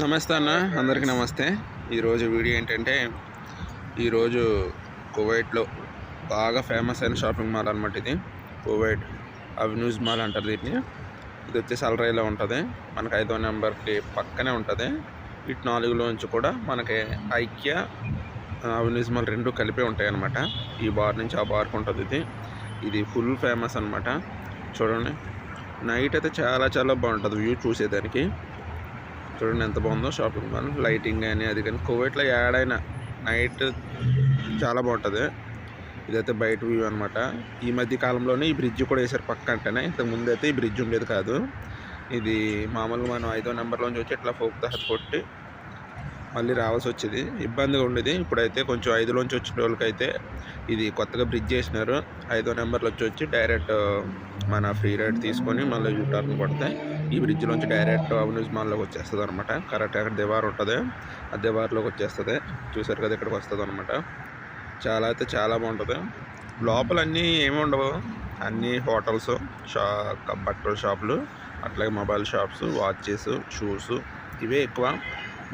నమస్తే అన్న, అందరికీ నమస్తే. ఈరోజు వీడియో ఏంటంటే, ఈరోజు కువైట్లో బాగా ఫేమస్ అయిన షాపింగ్ మాల్ అనమాట ఇది. కువైట్ అవెన్యూస్ మాల్ అంటారు దీన్ని. ఇది వచ్చేసి అల్రైలో ఉంటుంది. మనకి 5వ నెంబర్కి పక్కనే ఉంటుంది. ఇటు 4లోంచి కూడా మనకి ఐక్య అవెన్యూస్ మాల్ రెండు కలిపే ఉంటాయి అన్నమాట. ఈ బార్ నుంచి ఆ బార్కి ఉంటుంది ఇది. ఇది ఫుల్ ఫేమస్ అనమాట. చూడండి, నైట్ అయితే చాలా చాలా బాగుంటుంది వ్యూ చూసేదానికి. చూడండి ఎంత బాగుందో షాపింగ్ మాల్. లైటింగ్ కానీ అది కానీ కువైట్లో యాడైనా నైట్ చాలా బాగుంటుంది. ఇదైతే బయట వ్యూ అనమాట. ఈ మధ్య కాలంలోనే ఈ బ్రిడ్జ్ కూడా వేసారు పక్క అంటేనే. ఇంతకుముందు అయితే ఈ బ్రిడ్జ్ ఉండేది కాదు. ఇది మామూలుగా మనం 5వ నెంబర్లోంచి వచ్చి ఇట్లా ఫోక్ దహత్ కొట్టి మళ్ళీ రావాల్సి వచ్చేది, ఇబ్బందిగా ఉండేది. ఇప్పుడైతే కొంచెం 5లోంచి వచ్చిన వాళ్ళకైతే ఇది కొత్తగా బ్రిడ్జ్ వేసినారు. 5వ నెంబర్లో వచ్చి డైరెక్ట్ మన ఫ్రీ రైడ్ తీసుకొని మళ్ళీ యూటర్న్ కొడితే ఈ బ్రిడ్జ్లోంచి డైరెక్ట్ అవెన్యూస్ మాల్లోకి వచ్చేస్తుంది అనమాట. కరెక్ట్ అక్కడ దివార్ ఉంటుంది, ఆ దివార్లోకి వచ్చేస్తుంది. చూసారు కదా, ఇక్కడికి వస్తుంది అనమాట. చాలా అయితే చాలా బాగుంటుంది. లోపల అన్నీ ఏమి ఉండవు, అన్నీ హోటల్స్, బట్టల షాపులు, అట్లాగే మొబైల్ షాప్స్, వాచెస్, షూస్, ఇవే ఎక్కువ.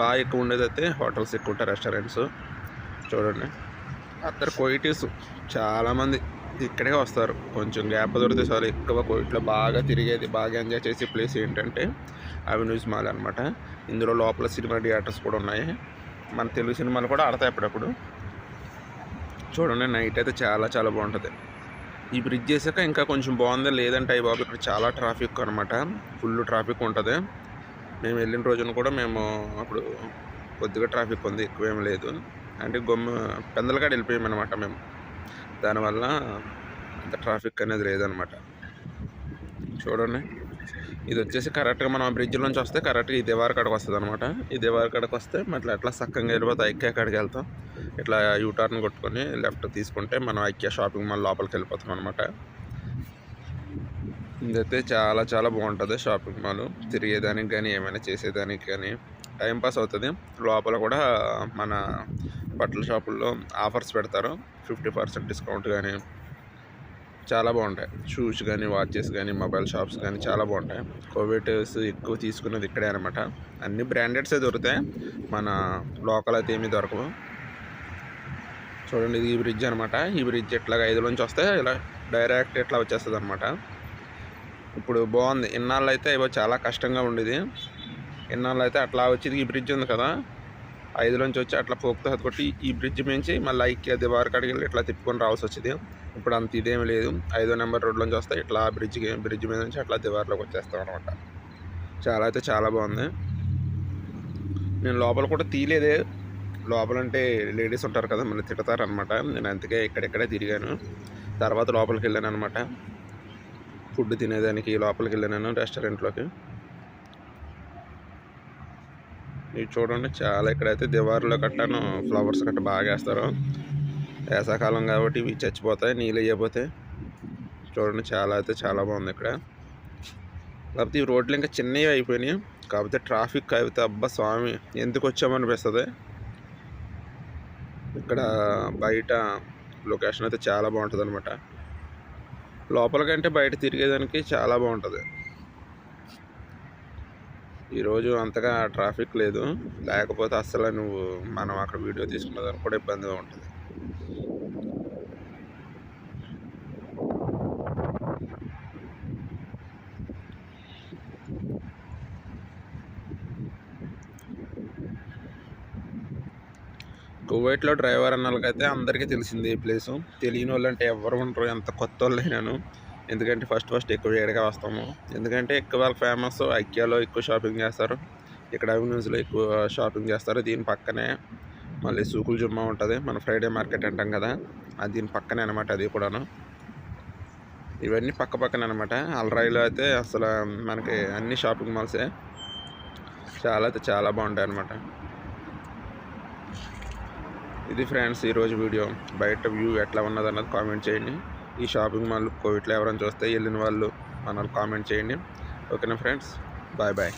బాగా ఎక్కువ ఉండేది అయితే హోటల్స్ ఎక్కువ ఉంటాయి, రెస్టారెంట్స్. చూడండి, అందరు కోయిటీస్ చాలామంది ఇక్కడే వస్తారు. కొంచెం గ్యాప్ దొరికితే చాలు ఎక్కువ కోయిట్లో బాగా తిరిగేది, బాగా ఎంజాయ్ చేసే ప్లేస్ ఏంటంటే అవెన్యూస్ మాల్ అనమాట. ఇందులో లోపల సినిమా థియేటర్స్ కూడా ఉన్నాయి. మన తెలుగు సినిమాలు కూడా ఆడతాయి అప్పుడప్పుడు. చూడండి, నైట్ అయితే చాలా చాలా బాగుంటుంది. ఈ బ్రిడ్జ్ చేసాక ఇంకా కొంచెం బాగుంది. లేదంటే అయ్యి బాబు ఇక్కడ చాలా ట్రాఫిక్ అనమాట, ఫుల్ ట్రాఫిక్ ఉంటుంది. మేము వెళ్ళిన రోజున కూడా మేము అప్పుడు కొద్దిగా ట్రాఫిక్ ఉంది, ఎక్కువేం లేదు. అంటే పెందలకాడ వెళ్ళిపోయామన్నమాట మేము. దానివల్ల అంత ట్రాఫిక్ అనేది లేదనమాట. చూడండి, ఇది వచ్చేసి కరెక్ట్గా మనం ఆ బ్రిడ్జ్ నుంచి వస్తే కరెక్ట్గా ఈ దివార్ కాడకు వస్తుంది అనమాట. ఈ దివార్ కాడకు వస్తే మళ్ళీ అట్లా సక్కంగా వెళ్ళిపోతే ఐక్య కాడికి వెళ్తాం. ఇట్లా యూటర్న్ కొట్టుకొని లెఫ్ట్ తీసుకుంటే మనం ఐక్య షాపింగ్ మాల్ లోపలికి వెళ్ళిపోతాం అనమాట. ఇదైతే చాలా చాలా బాగుంటుంది షాపింగ్ మాల్. తిరిగేదానికి కానీ ఏమైనా చేసేదానికి కానీ టైంపాస్ అవుతుంది. లోపల కూడా మన బట్టల షాపుల్లో ఆఫర్స్ పెడతారు, 50% డిస్కౌంట్ కానీ చాలా బాగుంటాయి. షూస్ కానీ, వాచెస్ కానీ, మొబైల్ షాప్స్ కానీ చాలా బాగుంటాయి. కోవిడ్స్ ఎక్కువ తీసుకున్నది ఇక్కడే అనమాట. అన్ని బ్రాండెడ్సే దొరుకుతాయి, మన లోకల్ అయితే ఏమీ దొరకవు. చూడండి, ఇది ఈ బ్రిడ్జ్ అనమాట. ఈ బ్రిడ్జ్ ఇట్లాగా 5లోంచి వస్తే ఇలా డైరెక్ట్ ఇట్లా వచ్చేస్తుంది అనమాట. ఇప్పుడు బాగుంది. ఇన్నాళ్ళు అయితే ఇవో చాలా కష్టంగా ఉండేది. ఇన్నాళ్ళు అయితే అట్లా వచ్చేది. ఈ బ్రిడ్జ్ ఉంది కదా, 5లోంచి వచ్చి అట్లా పోక్తో కొట్టి ఈ బ్రిడ్జ్ మించి మళ్ళీ ఐక్య దివార్ కాడికి వెళ్ళి ఇట్లా తిప్పుకొని రావాల్సి వచ్చేది. ఇప్పుడు అంత ఇదేమి లేదు. 5వ నెంబర్ రోడ్లోంచి వస్తే ఇట్లా బ్రిడ్జ్ మీద నుంచి అట్లా దివార్లోకి వచ్చేస్తాం అనమాట. చాలా అయితే చాలా బాగుంది. నేను లోపల కూడా తీయలేదే. లోపలంటే లేడీస్ ఉంటారు కదా, మళ్ళీ తిడతారనమాట. నేను అందుకే ఇక్కడెక్కడే తిరిగాను. తర్వాత లోపలికి వెళ్ళాను అనమాట. ఫుడ్ తినేదానికి లోపలికి వెళ్ళాను రెస్టారెంట్లోకి. ఇవి చూడండి, చాలా ఇక్కడైతే దివారులో కట్టాను ఫ్లవర్స్ గట్ట బాగా వేస్తారు. వేసాకాలం కాబట్టి ఇవి చచ్చిపోతాయి నీళ్ళు అయిపోతే. చూడండి, చాలా అయితే చాలా బాగుంది ఇక్కడ. కాకపోతే ఈ రోడ్లు ఇంకా చిన్నవి అయిపోయినాయి. కాకపోతే ట్రాఫిక్ అయితే అబ్బా స్వామి ఎందుకు వచ్చామనిపిస్తుంది. ఇక్కడ బయట లొకేషన్ అయితే చాలా బాగుంటుంది అనమాట. లోపల కంటే బయట తిరిగేదానికి చాలా బాగుంటుంది. ఈరోజు అంతగా ట్రాఫిక్ లేదు, లేకపోతే అస్సలు మనం అక్కడ వీడియో తీసుకునేదానికి కూడా ఇబ్బందిగా ఉంటుంది. కువైట్లో డ్రైవర్ అన్న వాళ్ళకైతే అందరికీ తెలిసింది ఈ ప్లేసు. తెలియని వాళ్ళు అంటే ఎవరు ఉండరు, ఎంత కొత్త వాళ్ళు అయినాను. ఎందుకంటే ఫస్ట్ ఎక్కువ ఏడగా వస్తాము. ఎందుకంటే ఎక్కువ వాళ్ళకి ఫేమస్ ఐక్యాలో ఎక్కువ షాపింగ్ చేస్తారు, ఇక్కడ అవెన్యూస్లో ఎక్కువ షాపింగ్ చేస్తారు. దీని పక్కనే మళ్ళీ సూకుల్ జుమ్మా ఉంటుంది, మన ఫ్రైడే మార్కెట్ అంటాం కదా, అది దీని పక్కనే అనమాట. అది కూడాను ఇవన్నీ పక్కనే అనమాట. అల్రాయిలో అయితే అసలు మనకి అన్ని షాపింగ్ మాల్సే చాలా అయితే చాలా బాగుంటాయి అనమాట. ఇది ఫ్రెండ్స్ ఈరోజు వీడియో. బయట వ్యూ ఎట్లా ఉన్నది అన్నది కామెంట్ చేయండి. ఈ షాపింగ్ మాల్ కోవిట్లో ఎవరైనా చూస్తే వెళ్ళిన వాళ్ళు మనల్ని కామెంట్ చేయండి. ఓకేనా ఫ్రెండ్స్, బాయ్ బాయ్.